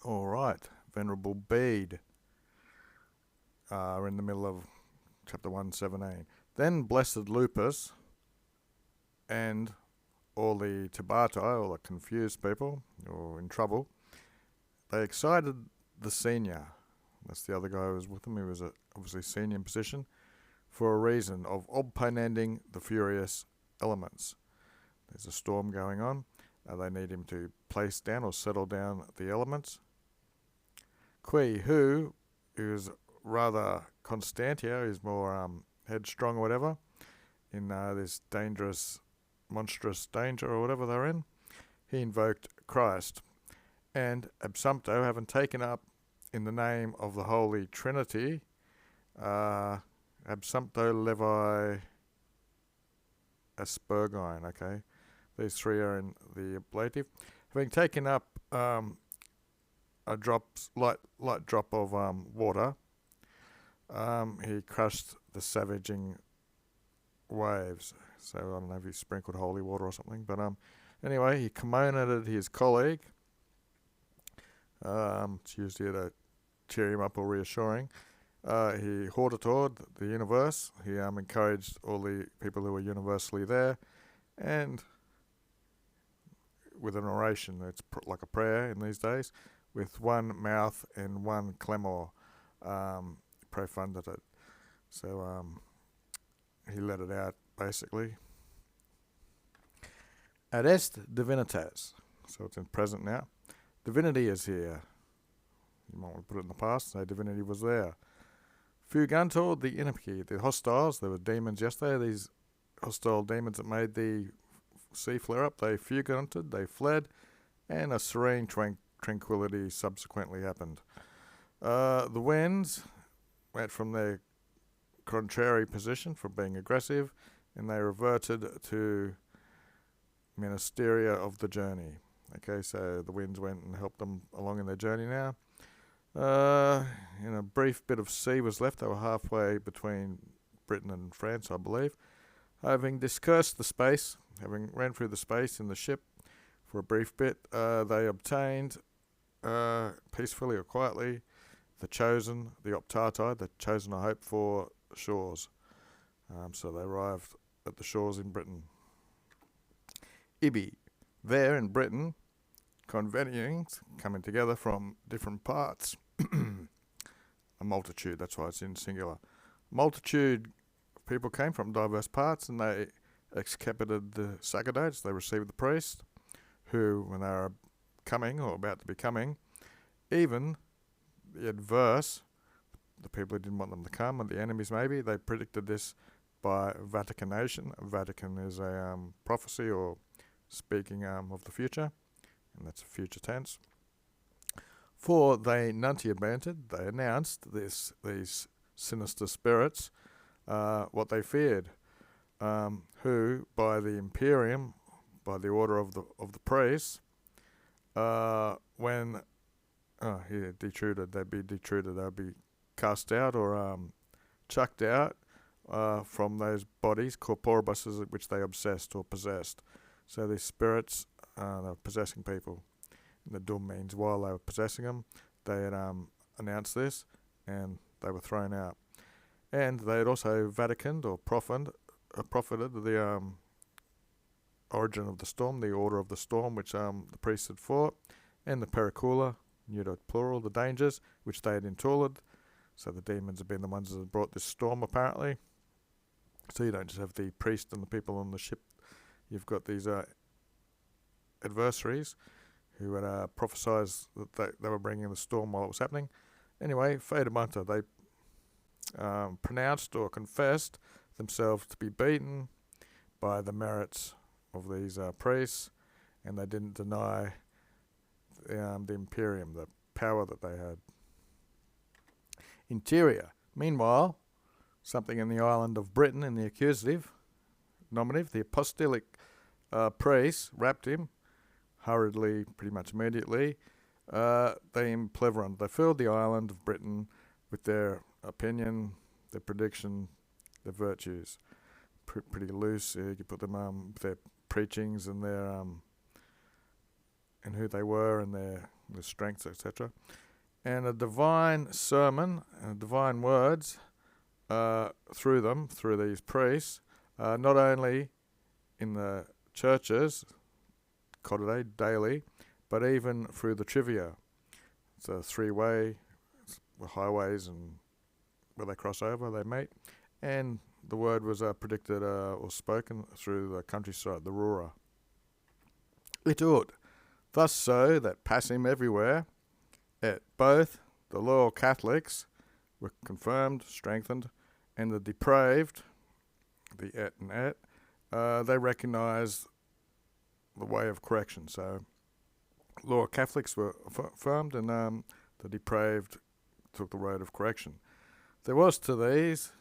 All right, Venerable Bede in the middle of chapter 117. Then blessed Lupus and all the Tabata, all the confused people or in trouble, they excited the senior. That's the other guy who was with him. He was obviously senior in position for a reason of obponending the furious elements. There's a storm going on. They need him to place down or settle down the elements. Qui, who is rather constantia, is more headstrong or whatever, in this dangerous, monstrous danger or whatever they're in, he invoked Christ. And absumpto, having taken up in the name of the Holy Trinity, absumpto levi aspergine, okay? These three are in the ablative. Having taken up a light drop of water, he crushed the savaging waves. So I don't know if he sprinkled holy water or something, but anyway, he commemorated his colleague. It's usually to cheer him up or reassuring. He hortatored the universe. He encouraged all the people who were universally there, and with an oration, it's like a prayer in these days, with one mouth and one clamor, profunded it. So he let it out, basically. Ad est divinitas. So it's in present now. Divinity is here. You might want to put it in the past, say divinity was there. Fugantor, the inimici, the hostiles, there were demons yesterday, these hostile demons that made the sea flare up, they fuganted, they fled, and a serene tranquility subsequently happened. The winds went from their contrary position for being aggressive, and they reverted to ministeria of the journey. Okay, so the winds went and helped them along in their journey now. A brief bit of sea was left. They were halfway between Britain and France, I believe. Having discussed the space, having ran through the space in the ship for a brief bit, they obtained peacefully or quietly the chosen, the optati, the chosen I hope for shores. So they arrived at the shores in Britain. Ibi, there in Britain, convenings coming together from different parts. A multitude, that's why it's in singular. Multitude of people came from diverse parts, and they excapated the sacerdotes. They received the priest, who, when they were coming or about to be coming, even the adverse, the people who didn't want them to come, and the enemies maybe, they predicted this by vaticanation. Vatican is a prophecy or speaking of the future, and that's a future tense. For they nuntiabanted, they announced these sinister spirits what they feared, who by the imperium, by the order of the priests, when detruded, they'd be cast out or chucked out from those bodies, corporubuses, which they obsessed or possessed. So these spirits, they were possessing people. And the dum means while they were possessing them, they had announced this, and they were thrown out. And they had also Vaticaned or profited the origin of the storm, the order of the storm, which the priests had fought, and the pericula, neuter plural, the dangers, which they had entoiled. So the demons have been the ones that have brought this storm, apparently. So you don't just have the priest and the people on the ship. You've got these adversaries who had prophesied that they were bringing the storm while it was happening. Anyway, Fedamanta, they pronounced or confessed themselves to be beaten by the merits of these priests, and they didn't deny the imperium, the power that they had. Interior. Meanwhile, something in the island of Britain in the accusative, nominative, the apostolic priests wrapped him hurriedly, pretty much immediately. They impleverant. They filled the island of Britain with their opinion, their prediction, their virtues. Pretty loose. You could put them their preachings and their and who they were and their with strength, etc. And a divine sermon and divine words through them, through these priests, not only in the churches, Kodade, daily, but even through the trivia. It's a three-way, the highways and where they cross over, they meet. And the word was predicted or spoken through the countryside, the Rura. It ought, thus so that passing everywhere, at both the loyal Catholics were confirmed, strengthened, and the depraved, the et and et, they recognised the way of correction. So loyal Catholics were affirmed, and the depraved took the road of correction. There was to these,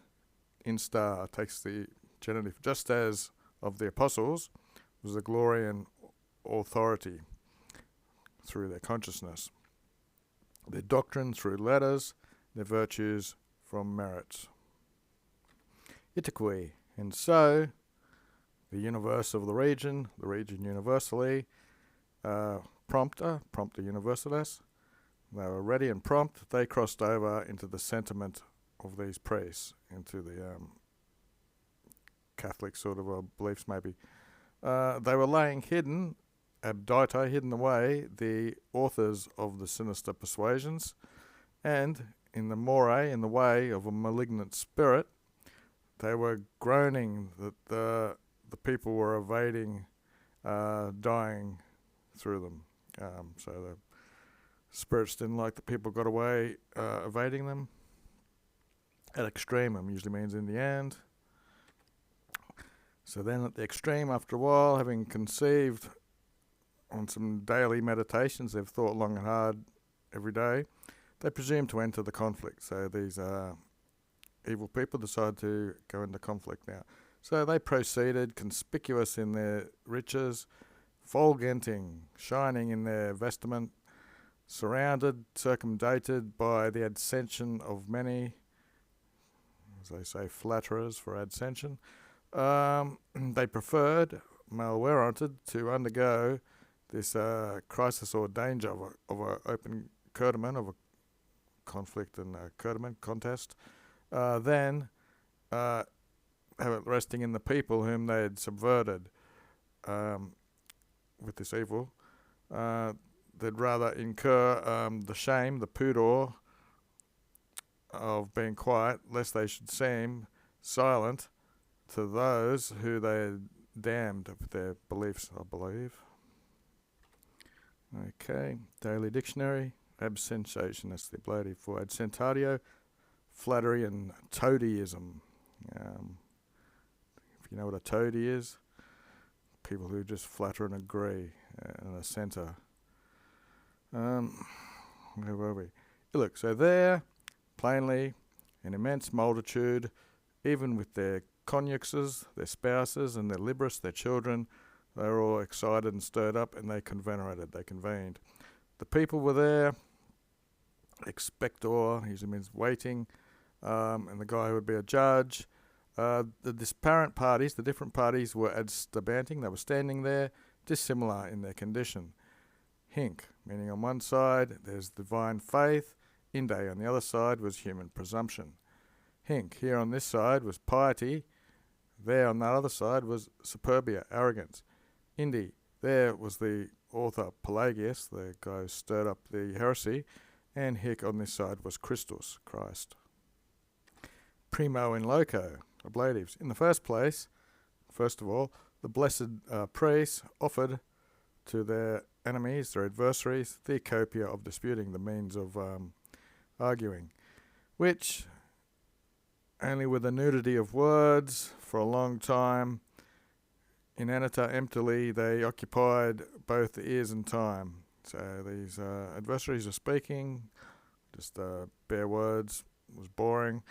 in star takes the genitive, just as of the apostles, was the glory and authority through their consciousness, their doctrine through letters, their virtues from merits. Itaque, and so the universe of the region universally, prompter universalis, they were ready and prompt. They crossed over into the sentiment of these priests, into the Catholic sort of beliefs maybe. They were laying hidden, abdita, hidden away, the authors of the sinister persuasions, and in the moray, in the way of a malignant spirit, they were groaning that the people were evading, dying through them. So the spirits didn't like the people got away evading them. At extremum usually means in the end. So then at the extreme, after a while, having conceived on some daily meditations, they've thought long and hard every day, they presume to enter the conflict. So these evil people decide to go into conflict now. So they proceeded, conspicuous in their riches, fulgenting, shining in their vestment, surrounded, circumdated by the adsension of many, as they say, flatterers for adsension. They preferred, malwarranted, to undergo this crisis or danger of an open curtamen, of a conflict and a curtamen contest, than have it resting in the people whom they had subverted with this evil. They'd rather incur the shame, the pudor of being quiet, lest they should seem silent to those who they had damned with their beliefs, I believe. Okay, Daily Dictionary, absensation, that's the ability for adsentatio, flattery and toadyism. If you know what a toady is, people who just flatter and agree, and a centre. Where were we? Look, so there, plainly, an immense multitude, even with their conjuxes, their spouses, and their libris, their children, they were all excited and stirred up, and they convened. The people were there, expector, usually means waiting, and the guy who would be a judge. The disparate parties, the different parties were adstabanting, they were standing there, dissimilar in their condition. Hinc, meaning on one side there's divine faith, inde on the other side was human presumption. Hinc, here on this side was piety, there on that other side was superbia, arrogance. Indi, there was the author Pelagius, the guy who stirred up the heresy, and hic on this side was Christus, Christ. Primo in loco, ablatives. In the first place, first of all, the blessed priests offered to their enemies, their adversaries, the copia of disputing, the means of arguing, which only with a nudity of words for a long time, inanita emptily, they occupied both the ears and time. So these adversaries are speaking, just bare words, was boring.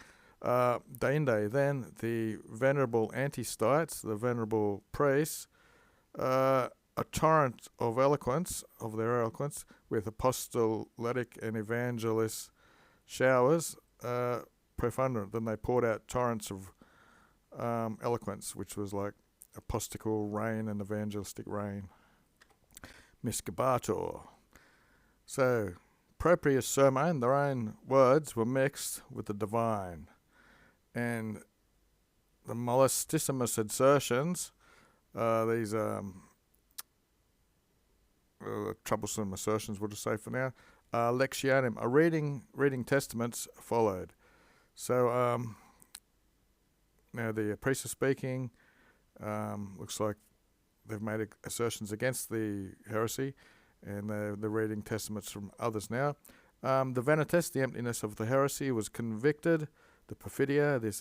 Deinde, then the venerable antistites, the venerable priests, a torrent of eloquence, of their eloquence, with apostolic and evangelist showers, profundant. Then they poured out torrents of eloquence, which was like apostolical rain and evangelistic rain. Miscabator. So, Proprius sermon, their own words were mixed with the divine, and the mollistissimus assertions, these troublesome assertions, we'll just say for now, lectionem, reading testaments followed. So now the priest is speaking. Looks like they've made assertions against the heresy, and they're reading testaments from others now. The vanitas, the emptiness of the heresy, was convicted. The perfidia, this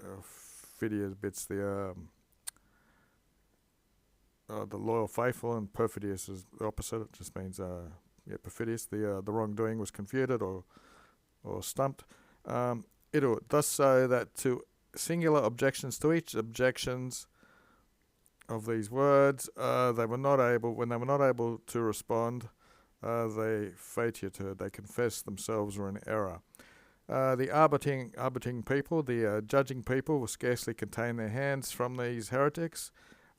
perfidia bits the loyal faithful, and perfidious is the opposite. It just means perfidious. The wrongdoing was confuted or stumped. Thus so that to singular objections to each objections of these words, they were not able to respond, they faciated, they confessed themselves were in error. The arbitering people, the judging people, will scarcely contain their hands from these heretics,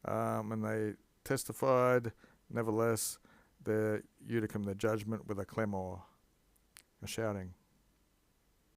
and they testified, nevertheless, their judicum, their judgment, with a clamor, a shouting.